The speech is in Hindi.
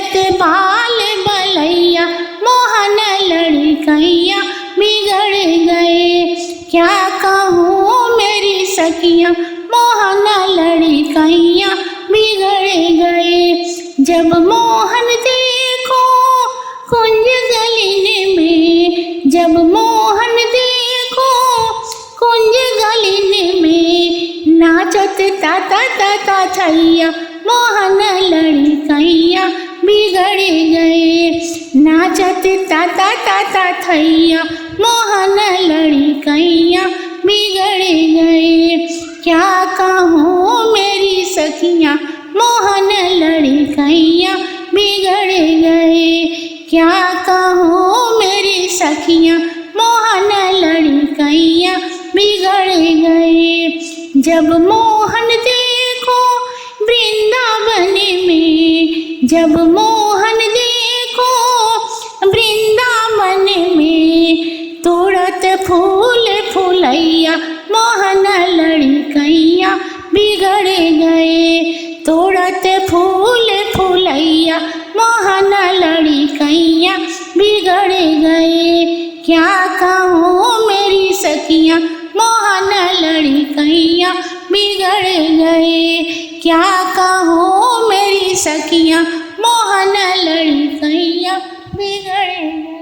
खेलत बाल बलैया मोहन लड़कैया बिगड़ गए। क्या कहूँ मेरी सखियाँ मोहन लड़कैया बिगड़ गए। जब मोहन देखो कुंज गलिन में, जब मोहन देखो कुंज गलिन में, नाचत ताता ताता थैया मोहन लड़कैया बिगड़ गए। नाचत ताता ताता थैया मोहन लड़कैया बिगड़ गए। क्या कहूँ मेरी सखियाँ मोहन लड़कैया बिगड़ गए। क्या कहूँ मेरी सखियाँ मोहन लड़कैया बिगड़ गए। जब मोहन देखो वृंदावन में, जब मोहन देखो वृंदावन में, तोड़त फूल फुलैया मोहन लड़कैया बिगड़ गए। तोड़त फूल फुलैया मोहन लड़कैया बिगड़ गए। क्या कहूँ मेरी सखियाँ मोहन लड़कैया बिगड़ गए। क्या कहूँ मेरी सखियाँ मोहन लड़कैया बिगड़ गए।